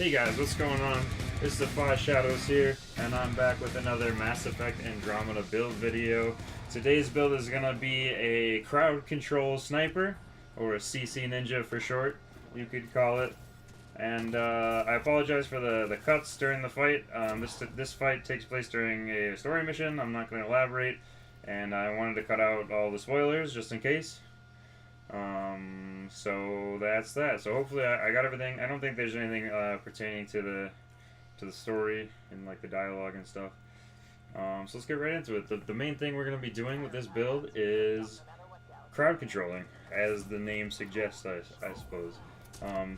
Hey guys, what's going on? It's the Five Shadows here, and I'm back with another Mass Effect Andromeda build video. Today's build is going to be a crowd control sniper, or a CC ninja for short, you could call it. And I apologize for the cuts during the fight. This fight takes place during a story mission. I'm not going to elaborate, and I wanted to cut out all the spoilers just in case. So that's that. So hopefully I got everything. I don't think there's anything pertaining to the story and like the dialogue and stuff. So let's get right into it. The main thing we're going to be doing with this build is crowd controlling, as the name suggests, I suppose.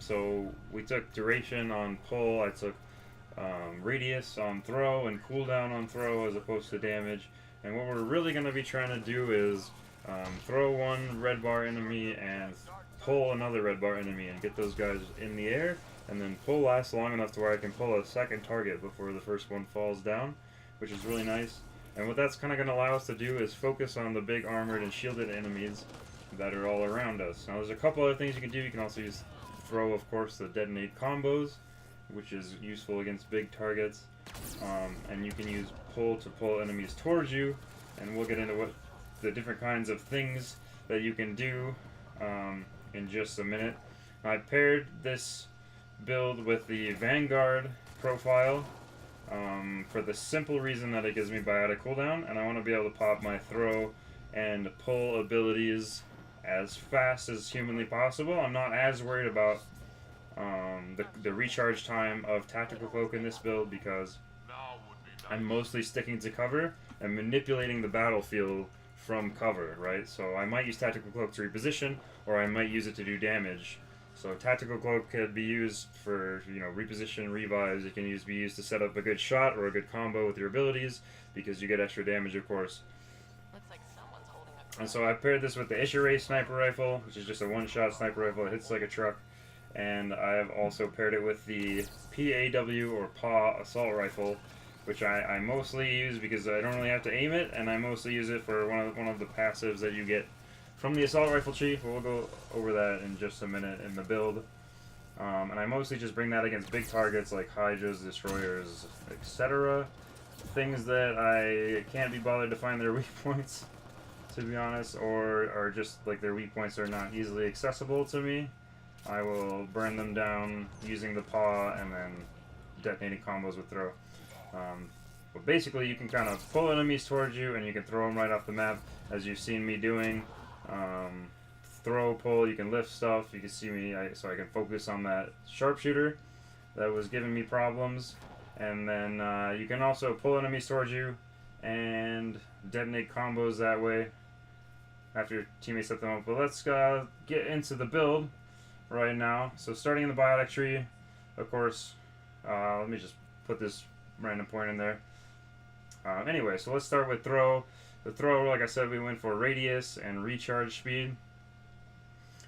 So we took duration on pull, I took radius on throw, and cooldown on throw as opposed to damage. And what we're really going to be trying to do is throw one red bar enemy and pull another red bar enemy and get those guys in the air, and then pull lasts long enough to where I can pull a second target before the first one falls down, which is really nice. And what that's kind of going to allow us to do is focus on the big armored and shielded enemies that are all around us. Now there's a couple other things you can do. You can also use throw, of course, the detonate combos, which is useful against big targets. And you can use pull to pull enemies towards you, and we'll get into what the different kinds of things that you can do in just a minute. I paired this build with the Vanguard profile for the simple reason that it gives me biotic cooldown, and I want to be able to pop my throw and pull abilities as fast as humanly possible. I'm not as worried about the recharge time of Tactical Cloak in this build because I'm mostly sticking to cover and manipulating the battlefield from cover, right? So I might use Tactical Cloak to reposition, or I might use it to do damage. So Tactical Cloak could be used for, reposition, revives. It can be used to set up a good shot or a good combo with your abilities, because you get extra damage, of course. Looks like someone's holding a And so I paired this with the Ishiray sniper rifle, which is just a one-shot sniper rifle. It hits like a truck. And I have also paired it with the PAW, or PAW assault rifle, which I mostly use because I don't really have to aim it, and I mostly use it for one of the passives that you get from the assault rifle chief. We'll go over that in just a minute in the build. And I mostly just bring that against big targets like Hydras, Destroyers, etc. Things that I can't be bothered to find their weak points, to be honest, or just like their weak points are not easily accessible to me. I will burn them down using the paw and then detonating combos with throw. But basically you can kind of pull enemies towards you and you can throw them right off the map, as you've seen me doing. Throw, pull, you can lift stuff. You can see me, so I can focus on that sharpshooter that was giving me problems. And then you can also pull enemies towards you and detonate combos that way after your teammates set them up. But let's get into the build right now. So starting in the biotic tree, of course, let me just put this random point in there. Anyway, so let's start with throw. The throw, like I said, we went for radius and recharge speed.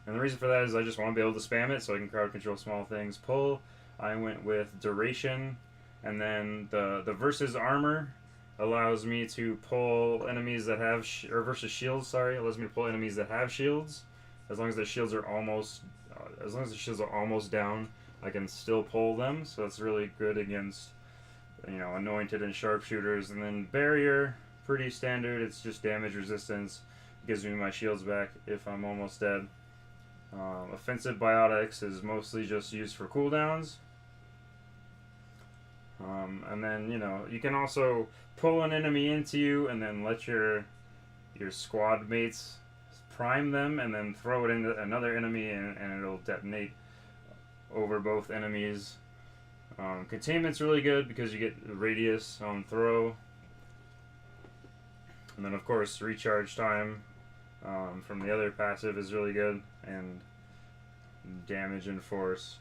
And the reason for that is I just want to be able to spam it so I can crowd control small things. Pull, I went with duration. And then the versus armor allows me to pull enemies that have, versus shields, sorry, allows me to pull enemies that have shields. As long as the shields are almost down, I can still pull them. So that's really good against, anointed and sharpshooters. And then barrier, pretty standard. It's just damage resistance. It gives me my shields back if I'm almost dead. Offensive biotics is mostly just used for cooldowns. And then, you can also pull an enemy into you and then let your squad mates prime them and then throw it into another enemy and it'll detonate over both enemies. Containment's really good because you get radius on throw. And then, of course, recharge time from the other passive is really good, and damage and force.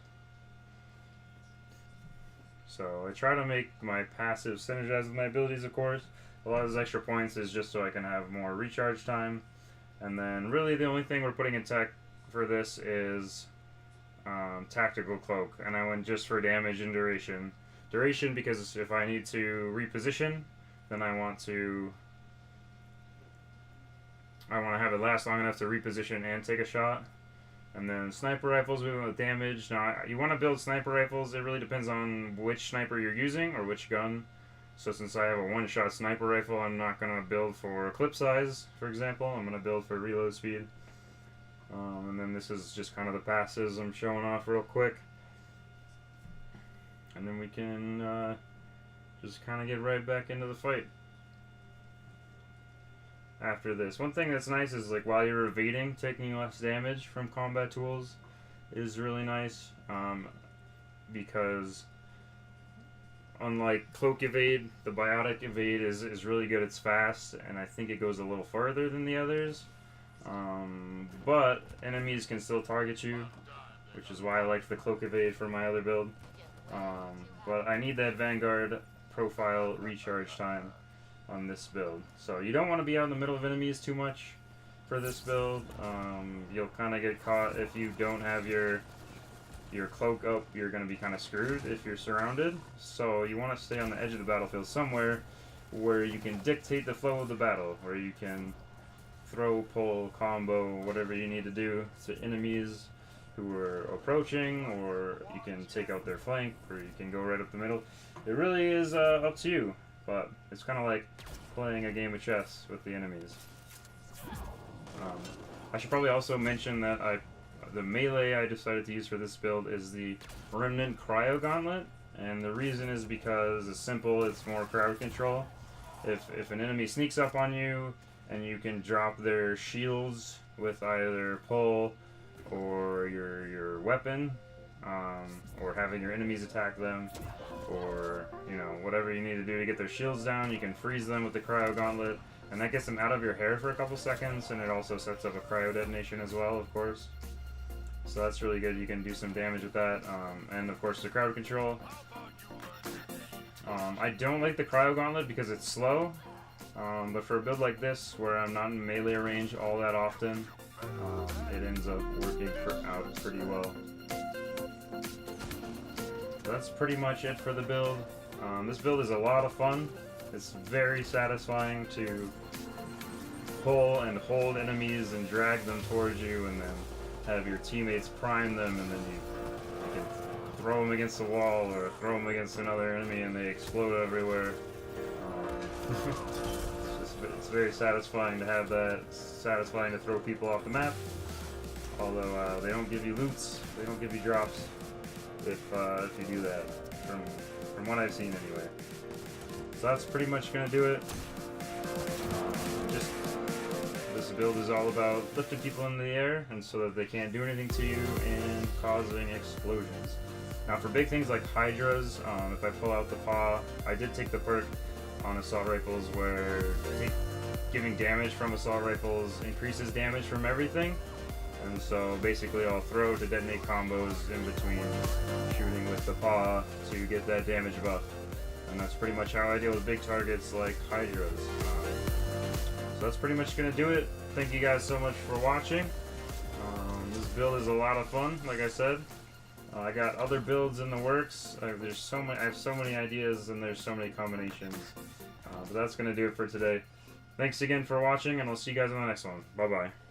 So I try to make my passive synergize with my abilities, of course. A lot of those extra points is just so I can have more recharge time. And then really the only thing we're putting in tech for this is Tactical Cloak. And I went just for damage and duration. Duration because if I need to reposition, then I want to have it last long enough to reposition and take a shot. And then sniper rifles, we went with damage. Now, you want to build sniper rifles. It really depends on which sniper you're using or which gun. So since I have a one-shot sniper rifle, I'm not going to build for clip size, for example. I'm going to build for reload speed. And then this is just kind of the passes I'm showing off real quick. And then we can just kind of get right back into the fight. After this, one thing that's nice is like while you're evading, taking less damage from combat tools is really nice, because unlike cloak evade, the biotic evade is really good. It's fast, and I think it goes a little farther than the others, but enemies can still target you, which is why I liked the cloak evade for my other build. But I need that Vanguard profile recharge time on this build. So you don't want to be out in the middle of enemies too much for this build. You'll kind of get caught if you don't have your cloak up. You're going to be kind of screwed if you're surrounded. So you want to stay on the edge of the battlefield somewhere where you can dictate the flow of the battle, where you can throw, pull, combo, whatever you need to do to enemies who are approaching, or you can take out their flank, or you can go right up the middle. It really is up to you. But it's kind of like playing a game of chess with the enemies. I should probably also mention that the melee I decided to use for this build is the Remnant Cryo Gauntlet, and the reason is because it's simple. It's more crowd control. If an enemy sneaks up on you, and you can drop their shields with either pull or your weapon, or having your enemies attack them, or whatever you need to do to get their shields down. You can freeze them with the cryo gauntlet, and that gets them out of your hair for a couple seconds, and it also sets up a cryo detonation as well, of course. So that's really good. You can do some damage with that, and of course the crowd control. I don't like the cryo gauntlet because it's slow, but for a build like this where I'm not in melee range all that often, it ends up working out pretty well. That's pretty much it for the build. This build is a lot of fun. It's very satisfying to pull and hold enemies and drag them towards you, and then have your teammates prime them, and then you can throw them against the wall or throw them against another enemy and they explode everywhere. It's very satisfying to have that. It's satisfying to throw people off the map, although they don't give you loots, they don't give you drops if you do that, from what I've seen anyway. So that's pretty much going to do it. This build is all about lifting people in the air, and so that they can't do anything to you, and causing explosions. Now for big things like Hydras, if I pull out the paw, I did take the perk on assault rifles where giving damage from assault rifles increases damage from everything. And so basically I'll throw to detonate combos in between shooting with the paw to get that damage buff. And that's pretty much how I deal with big targets like Hydras. So that's pretty much going to do it. Thank you guys so much for watching. This build is a lot of fun, like I said. I got other builds in the works. I have so many ideas, and there's so many combinations. But that's going to do it for today. Thanks again for watching, and I'll see you guys in the next one. Bye-bye.